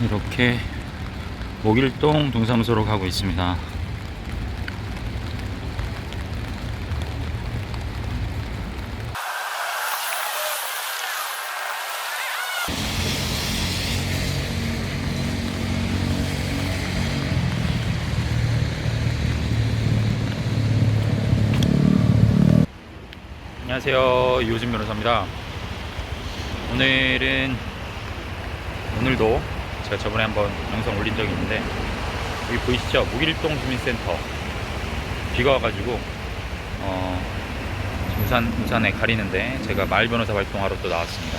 이렇게 목일동 동사무소로 가고 있습니다. 안녕하세요, 이호진 변호사입니다. 오늘도 제가 저번에 한번 영상 올린 적이 있는데, 여기 보이시죠? 목일동 주민센터 비가 와가지고 우산에 가리는데 제가 마을 변호사 활동하러 또 나왔습니다.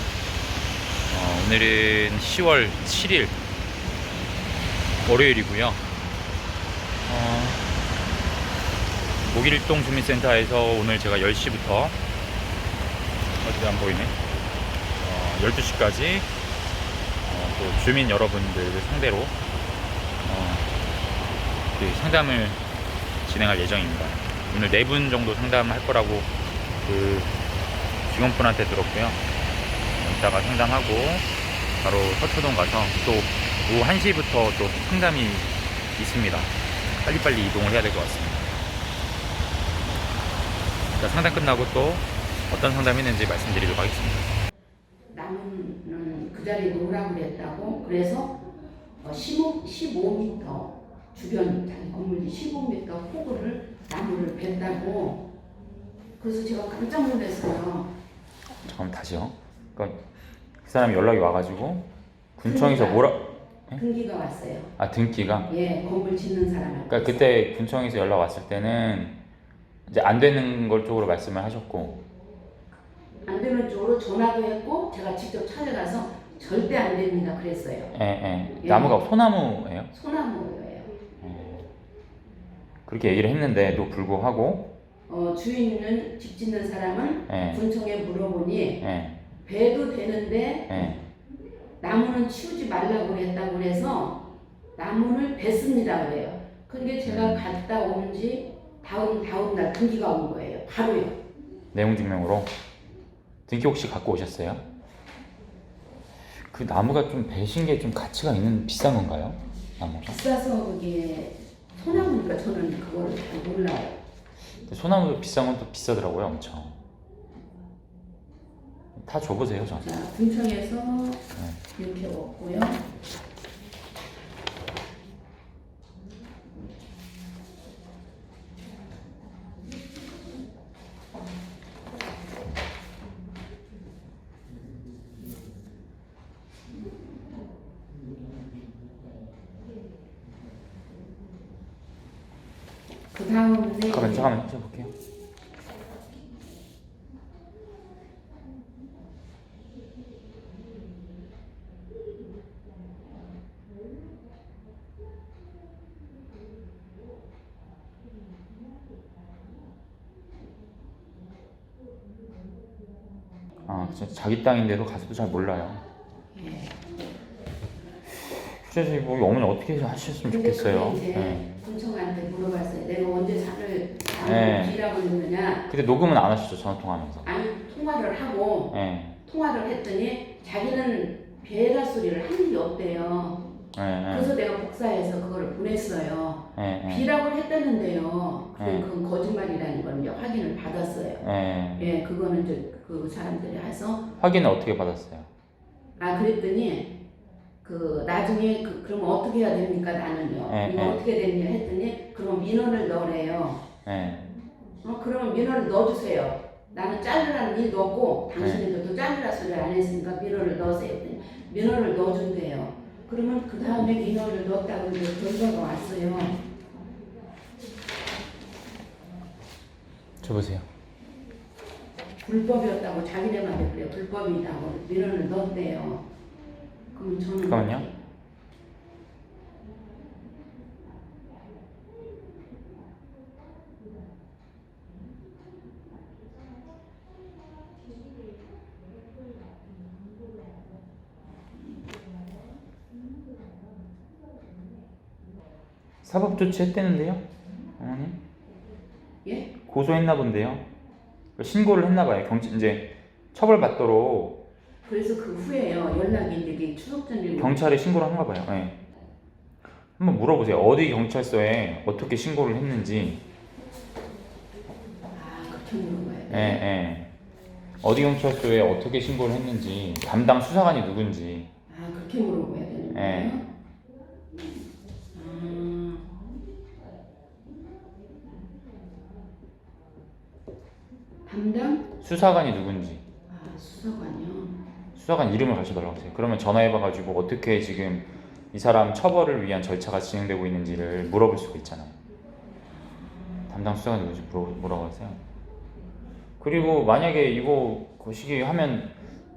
오늘은 10월 7일 월요일이고요. 목일동 주민센터에서 오늘 제가 10시부터 어디 안 보이네. 12시까지 또 주민 여러분들을 상대로 그 상담을 진행할 예정입니다. 오늘 4분 정도 상담할 거라고 그 직원분한테 들었고요. 이따가 상담하고 바로 서초동 가서 또 오후 1시부터 또 상담이 있습니다. 빨리빨리 이동을 해야 될 것 같습니다. 상담 끝나고 또 어떤 상담이 있는지 말씀드리도록 하겠습니다. 나무는 그 자리에 놓으라고 그랬다고. 그래서 15m 주변 자기 건물 15m 폭을 나무를 뱉다고. 그래서 제가 깜짝 놀랐어요. 잠깐만 다시요. 그러니까 그 사람이 연락이 와가지고 군청에서 뭐라? 등기가 왔어요. 아, 등기가? 예, 건물 짓는 사람한테. 그러니까 그때 군청에서 연락 왔을 때는 이제 안 되는 걸 쪽으로 말씀을 하셨고, 안 되는 쪽으로 전화도 했고 제가 직접 찾아가서 절대 안 됩니다 그랬어요. 예. 나무가 소나무예요? 소나무예요. 그렇게 얘기를 했는데도 불구하고 주인은 집 짓는 사람은 군청에 물어보니 베도 되는데 나무는 치우지 말라고 그랬다고 그래서 나무를 뱉습니다 그래요. 그게 제가 갔다 온 지 다음 날 등기가 온 거예요. 바로요. 내용 증명으로. 등기 혹시 갖고 오셨어요? 그 나무가 좀 배신 게 좀 가치가 있는 비싼 건가요? 나무가? 비싸서 그게 소나무니까 저는 그거를 잘 몰라요. 소나무 비싼 건 또 비싸더라고요, 엄청. 다 줘보세요, 저한테. 자, 군청에서 이렇게 왔고요. 그 다음에 잠깐만 해볼게요. 자기 땅인데도 가서도 잘 몰라요. 그래서 뭐 어머니 어떻게 하셨으면 좋겠어요. 군청한테 물어봤어요. 내가 언제 산을 비라고 했느냐. 근데 녹음은 안 하셨죠, 전화 통화하면서? 아니, 통화를 하고 통화를 했더니 자기는 배라 소리를 한 일이 없대요. 그래서 내가 복사해서 그거를 보냈어요. 비라고 했다는데요. 그건 거짓말이라는 걸 이제 확인을 받았어요. 그거는 이제 그 사람들이 해서 확인을 어떻게 받았어요? 그랬더니 나중에 그러면 어떻게 해야 됩니까 나는요. 이거 어떻게 됐냐 했더니 그럼 민원을 넣으래요. 그러면 민원을 넣어주세요. 나는 자르라는 일도 없고 당신들도 자르라 소리 안 했으니까 민원을 넣으세요. 했더니 민원을 넣어준대요. 그러면 그 다음에 민원을 넣었다고 이제 결과가 왔어요. 줘보세요. 불법이었다고 자기네만데 그래요. 불법이라고 민원을 넣었대요. 그럼 저는 잠깐만요. 사법 조치했대는데요, 어머니? 예? 고소했나 본데요. 신고를 했나 봐요. 이제 처벌받도록 그래서 그 후에요 연락이 이제 추석 전에 경찰에 신고를 한가 봐요. 예. 한번 물어보세요. 어디 경찰서에 어떻게 신고를 했는지. 그렇게 물어봐야 예, 돼. 예. 어디 경찰서에 어떻게 신고를 했는지, 담당 수사관이 누군지. 그렇게 물어봐야 되는 거예요? 예. 담당? 수사관이 누군지. 수사관이요? 수사관 이름을 같이 달라고하세요. 그러면 전화해봐가지고 어떻게 지금 이 사람 처벌을 위한 절차가 진행되고 있는지를 물어볼 수가 있잖아요. 담당 수사관이 누군지 물어보세요. 그리고 만약에 이거 그 시기 하면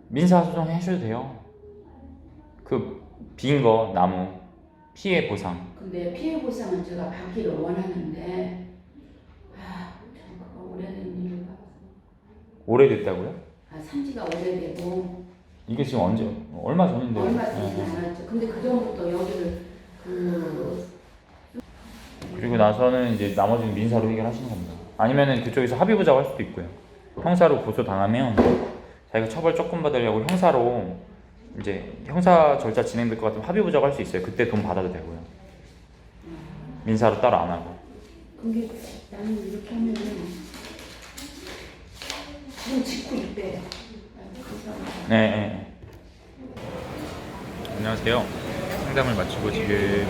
민사소송 해줘도 돼요. 그 빈 거 나무 피해 보상. 근데 피해 보상은 제가 받기를 원하는데 그거 오래된 일인가? 오래됐다고요? 산지가 오래되고 이게 지금 언제 얼마 전인데. 얼마 되지 않았죠. 근데 그 전부터 여기를 그리고 나서는 이제 나머지는 민사로 해결하시는 겁니다. 아니면은 그쪽에서 합의 보자고 할 수도 있고요. 형사로 고소 당하면 자기가 처벌 조금 받으려고 형사로 이제 형사 절차 진행될 것 같으면 합의 보자고 할 수 있어요. 그때 돈 받아도 되고요. 민사로 따로 안 하고. 근데 나는 이렇게 하면은 돈 짓고 있대. 네, 네. 안녕하세요. 상담을 마치고 지금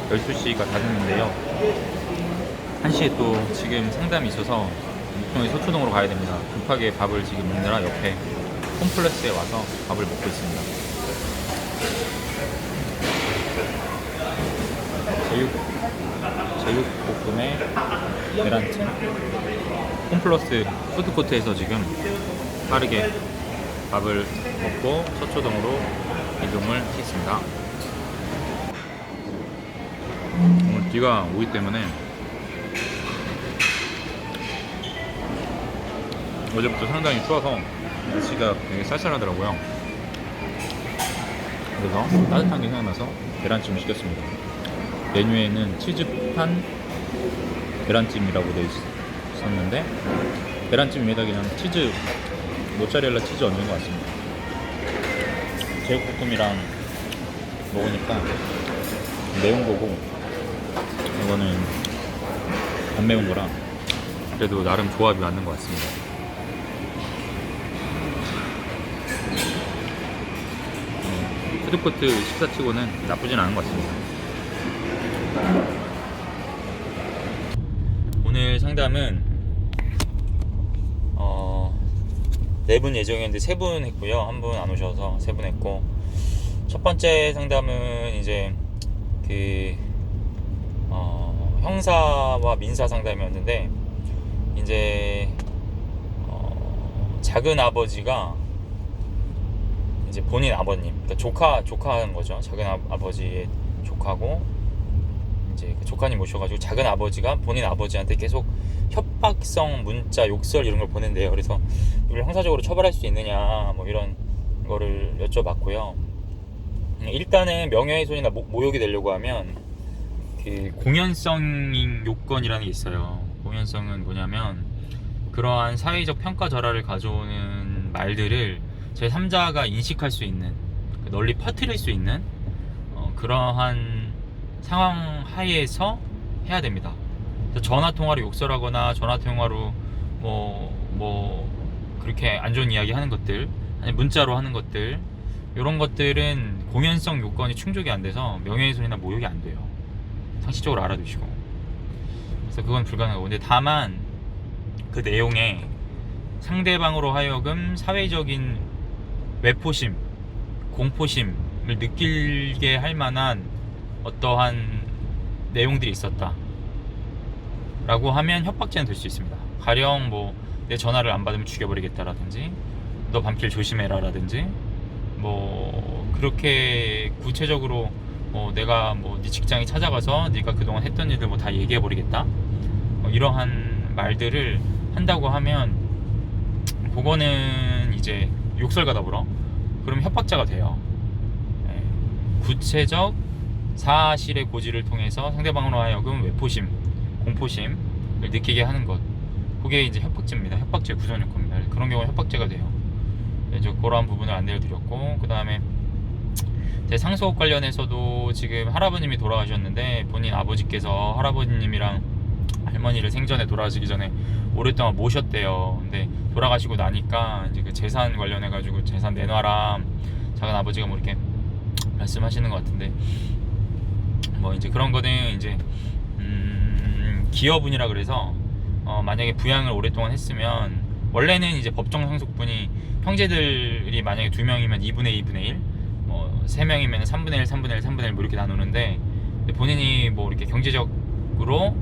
12시가 다 됐는데요. 1시에 또 지금 상담이 있어서 목동의 서초동으로 가야 됩니다. 급하게 밥을 지금 먹느라 옆에 홈플러스에 와서 밥을 먹고 있습니다. 제육볶음에 계란찜. 홈플러스 푸드코트에서 지금 빠르게 밥을 먹고 서초동으로 이동을 했습니다. 오늘 비가 오기 때문에 어제부터 상당히 추워서 날씨가 되게 쌀쌀하더라고요. 그래서 따뜻한 게 생각나서 계란찜을 시켰습니다. 메뉴에는 치즈판 계란찜이라고 되어 있었는데 계란찜 위에다 그냥 치즈, 모짜렐라 치즈 얹은 것 같습니다. 제육볶음이랑 먹으니까 매운 거고 이거는 안 매운 거라 그래도 나름 조합이 맞는 것 같습니다. 푸드코트 식사치고는 나쁘진 않은 것 같습니다. 오늘 상담은 4분 예정이었는데 3분 했고요. 1분 안 오셔서 3분 했고, 첫 번째 상담은 이제 형사와 민사 상담이었는데 이제 작은 아버지가 이제 본인 아버님, 그러니까 조카인 거죠. 작은 아버지의 조카고 이제 그 조카님 모셔가지고 작은 아버지가 본인 아버지한테 계속 협박성 문자, 욕설 이런 걸 보낸대요. 그래서 이걸 형사적으로 처벌할 수 있느냐 뭐 이런 거를 여쭤봤고요. 일단은 명예훼손이나 모욕이 되려고 하면 그 공연성 요건이라는 게 있어요. 공연성은 뭐냐면 그러한 사회적 평가절하를 가져오는 말들을 제3자가 인식할 수 있는, 널리 퍼뜨릴 수 있는 그러한 상황 하에서 해야 됩니다. 전화통화로 욕설하거나 전화통화로 뭐 그렇게 안 좋은 이야기 하는 것들, 아니 문자로 하는 것들, 이런 것들은 공연성 요건이 충족이 안 돼서 명예훼손이나 모욕이 안 돼요. 상식적으로 알아두시고. 그래서 그건 불가능하고, 근데 다만 그 내용에 상대방으로 하여금 사회적인 외포심, 공포심을 느끼게 할 만한 어떠한 내용들이 있었다 라고 하면 협박죄는 될 수 있습니다. 가령 뭐 내 전화를 안 받으면 죽여버리겠다라든지, 너 밤길 조심해라 라든지, 뭐 그렇게 구체적으로 내가 뭐 네 직장에 찾아가서 네가 그동안 했던 일들 뭐 다 얘기해버리겠다, 이러한 말들을 한다고 하면 그거는 이제 욕설가다불어, 그럼 협박자가 돼요. 구체적 사실의 고지를 통해서 상대방으로 하여금 외포심, 공포심을 느끼게 하는 것, 그게 이제 협박죄입니다. 협박죄 구성 요건입니다. 그런 경우는 협박죄가 돼요. 이제 그런 부분을 안내를 드렸고, 그 다음에 제 상속 관련해서도 지금 할아버님이 돌아가셨는데 본인 아버지께서 할아버님이랑 할머니를 생전에 돌아가시기 전에 오랫동안 모셨대요. 근데 돌아가시고 나니까 이제 그 재산 관련해가지고 재산 내놔라 작은 아버지가 뭐 이렇게 말씀하시는 것 같은데, 뭐 이제 그런 거는 이제 기여분이라 그래서 만약에 부양을 오랫동안 했으면 원래는 이제 법정 상속분이 형제들이 만약에 2명이면 2분의 2분의 1, 3명이면 3분의 1, 3분의 1, 3분의 1 뭐 이렇게 나누는데, 본인이 뭐 이렇게 경제적으로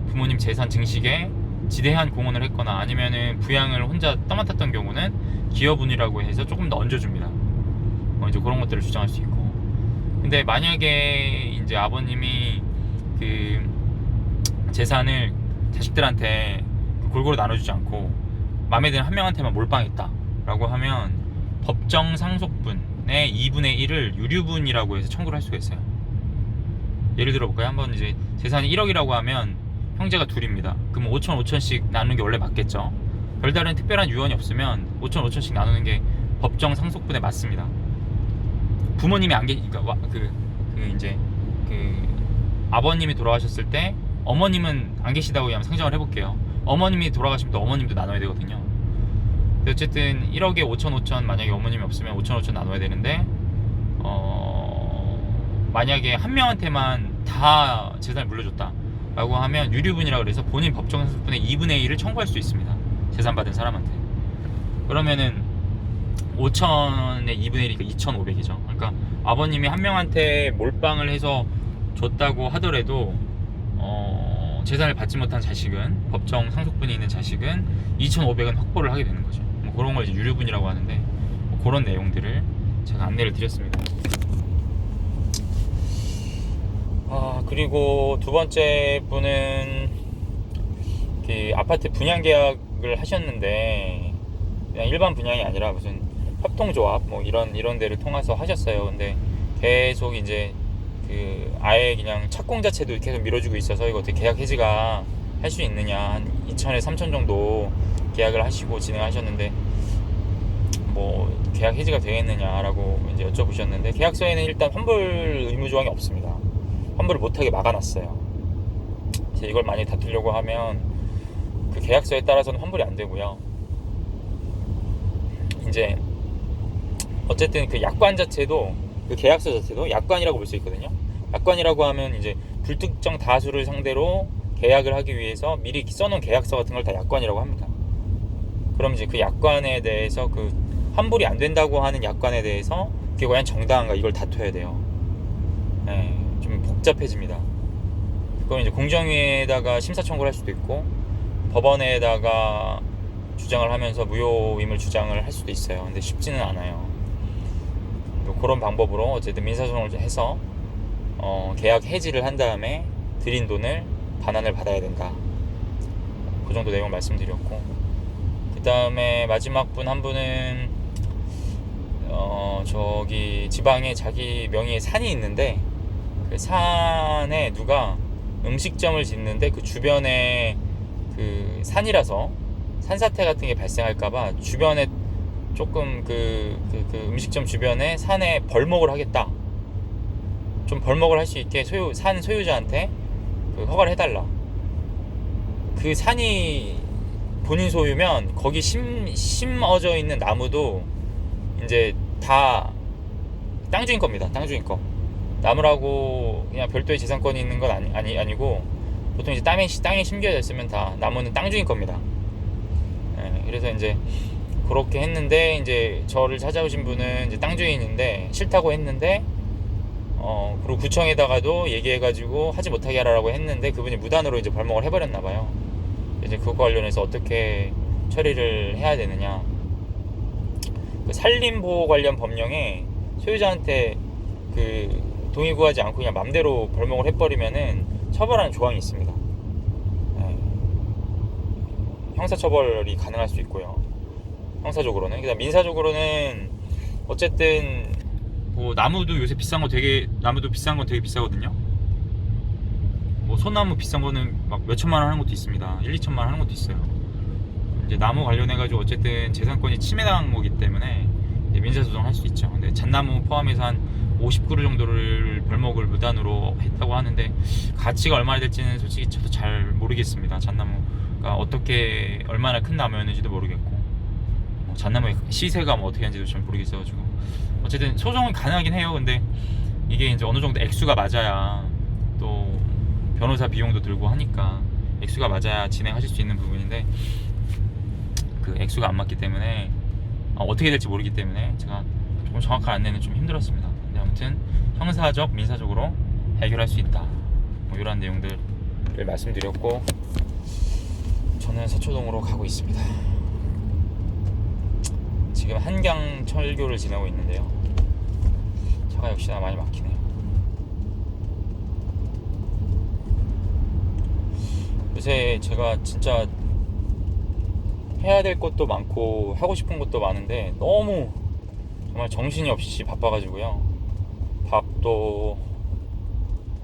부모님 재산 증식에 지대한 공헌을 했거나 아니면은 부양을 혼자 떠맡았던 경우는 기여분이라고 해서 조금 더 얹어줍니다. 이제 그런 것들을 주장할 수 있고, 근데 만약에 이제 아버님이 그 재산을 자식들한테 골고루 나눠주지 않고 마음에 드는 한 명한테만 몰빵했다 라고 하면 법정 상속분의 2분의 1을 유류분이라고 해서 청구를 할 수가 있어요. 예를 들어 볼까요? 한번 이제 재산이 1억이라고 하면 형제가 둘입니다. 그럼 5천 5천씩 나누는 게 원래 맞겠죠. 별다른 특별한 유언이 없으면 5천 5천씩 나누는 게 법정 상속분에 맞습니다. 부모님이 안 계시니까 이제 아버님이 돌아가셨을 때 어머님은 안 계시다고 하면 상정을 해볼게요. 어머님이 돌아가시면 또 어머님도 나눠야 되거든요. 근데 어쨌든 1억에 5천 5천 만약에 어머님이 없으면 5천 5천 나눠야 되는데, 만약에 한 명한테만 다 재산을 물려줬다 라고 하면 유류분이라 그래서 본인 법정 상속분의 2분의 1을 청구할 수 있습니다. 재산 받은 사람한테. 그러면은 5천의 2분의 1이니까 2,500이죠. 그러니까 아버님이 한 명한테 몰빵을 해서 줬다고 하더라도 재산을 받지 못한 자식은, 법정 상속분이 있는 자식은 2,500은 확보를 하게 되는 거죠. 뭐 그런 걸 이제 유류분이라고 하는데, 뭐 그런 내용들을 제가 안내를 드렸습니다. 그리고 두 번째 분은 그 아파트 분양 계약을 하셨는데 그냥 일반 분양이 아니라 무슨 협동조합 뭐 이런 데를 통해서 하셨어요. 근데 계속 이제 그 아예 그냥 착공 자체도 계속 밀어주고 있어서 이거 어떻게 계약 해지가 할 수 있느냐, 한 2천에 3천 정도 계약을 하시고 진행하셨는데 뭐 계약 해지가 되겠느냐라고 이제 여쭤보셨는데, 계약서에는 일단 환불 의무 조항이 없습니다. 환불을 못하게 막아놨어요. 이걸 많이 다투려고 하면 그 계약서에 따라서는 환불이 안 되고요. 이제 어쨌든 그 약관 자체도, 그 계약서 자체도 약관이라고 볼 수 있거든요. 약관이라고 하면 이제 불특정 다수를 상대로 계약을 하기 위해서 미리 써놓은 계약서 같은 걸 다 약관이라고 합니다. 그럼 이제 그 약관에 대해서 그 환불이 안 된다고 하는 약관에 대해서 그게 과연 정당한가, 이걸 다퉈야 돼요. 네, 좀 복잡해집니다. 그럼 이제 공정위에다가 심사 청구를 할 수도 있고 법원에다가 주장을 하면서 무효임을 주장을 할 수도 있어요. 근데 쉽지는 않아요. 그런 방법으로 어쨌든 민사소송을 해서 계약 해지를 한 다음에 들인 돈을 반환을 받아야 된다. 그 정도 내용을 말씀드렸고, 그 다음에 마지막 분 한 분은 저기 지방에 자기 명의의 산이 있는데 그 산에 누가 음식점을 짓는데 그 주변에 그 산이라서 산사태 같은 게 발생할까봐 주변에 조금 그 음식점 주변에 산에 벌목을 하겠다, 좀 벌목을 할 수 있게 산 소유자한테 그 허가를 해달라. 그 산이 본인 소유면 거기 심어져 있는 나무도 이제 다 땅 주인 겁니다. 땅 주인 거. 나무라고 그냥 별도의 재산권이 있는 건 아니고 보통 이제 땅에 심겨져 있으면 다 나무는 땅 주인 겁니다. 그래서 이제 그렇게 했는데, 이제 저를 찾아오신 분은 이제 땅 주인인데 싫다고 했는데, 그리고 구청에다가도 얘기해가지고 하지 못하게 하라고 했는데 그분이 무단으로 이제 벌목을 해버렸나봐요. 이제 그거 관련해서 어떻게 처리를 해야 되느냐. 그 산림보호 관련 법령에 소유자한테 그 동의 구하지 않고 그냥 맘대로 벌목을 해버리면은 처벌하는 조항이 있습니다. 형사처벌이 가능할 수 있고요. 형사적으로는. 그다음 민사적으로는 어쨌든 뭐 나무도 요새 비싼 건 되게 비싸거든요. 뭐 소나무 비싼 거는 막 몇천만 원 하는 것도 있습니다. 1, 2천만 원 하는 것도 있어요. 이제 나무 관련해가지고 어쨌든 재산권이 침해당한 거기 때문에 이제 민사소송을 할 수 있죠. 근데 잣나무 포함해서 한 50그루 정도를 벌목을 무단으로 했다고 하는데 가치가 얼마나 될지는 솔직히 저도 잘 모르겠습니다. 잣나무가 어떻게 얼마나 큰 나무였는지도 모르겠고 잣나무의 시세가 뭐 어떻게 하는지도 잘 모르겠어가지고 어쨌든 소송은 가능하긴 해요. 근데 이게 이제 어느 정도 액수가 맞아야 또 변호사 비용도 들고 하니까 액수가 맞아야 진행하실 수 있는 부분인데 그 액수가 안 맞기 때문에 어떻게 될지 모르기 때문에 제가 조금 정확한 안내는 좀 힘들었습니다. 근데 아무튼 형사적, 민사적으로 해결할 수 있다. 뭐 이런 내용들을 말씀드렸고 저는 서초동으로 가고 있습니다. 지금 한강철교를 지나고 있는데요. 차가 역시나 많이 막히네요. 요새 제가 진짜 해야 될 것도 많고 하고 싶은 것도 많은데 너무 정말 정신이 없이 바빠가지고요. 밥도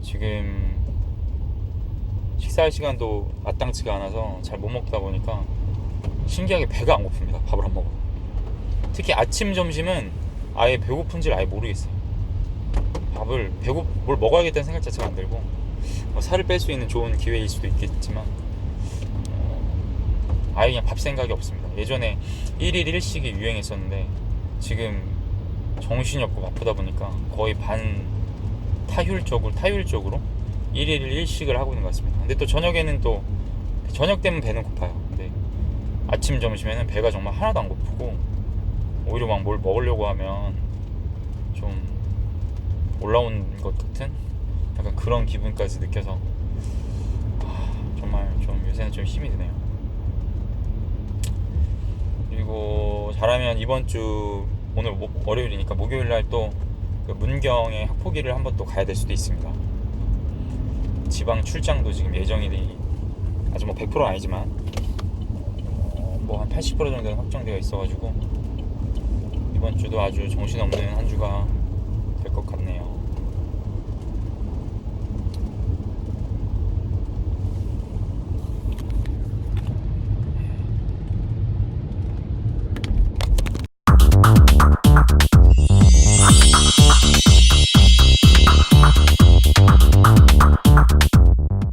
지금 식사할 시간도 마땅치가 않아서 잘 못 먹다 보니까 신기하게 배가 안 고픕니다. 밥을 안 먹어요. 특히 아침, 점심은 아예 배고픈지를 아예 모르겠어요. 밥을 뭘 먹어야겠다는 생각 자체가 안 들고 살을 뺄 수 있는 좋은 기회일 수도 있겠지만 아예 그냥 밥 생각이 없습니다. 예전에 1일 1식이 유행했었는데 지금 정신이 없고 바쁘다 보니까 거의 타율적으로 1일 1식을 하고 있는 것 같습니다. 근데 또 저녁에는 또 저녁 되면 배는 고파요. 근데 아침, 점심에는 배가 정말 하나도 안 고프고 오히려 막 뭘 먹으려고 하면 좀 올라온 것 같은 약간 그런 기분까지 느껴서 정말 좀 요새는 좀 힘이 드네요. 그리고 잘하면 이번 주 오늘 월요일이니까 목요일날 또 그 문경의 학포기를 한번 또 가야 될 수도 있습니다. 지방 출장도 지금 예정이 아직 뭐 100%는 아니지만 뭐 한 80% 정도는 확정되어 있어가지고 이번 주도 아주 정신없는 한 주가 될 것 같네요.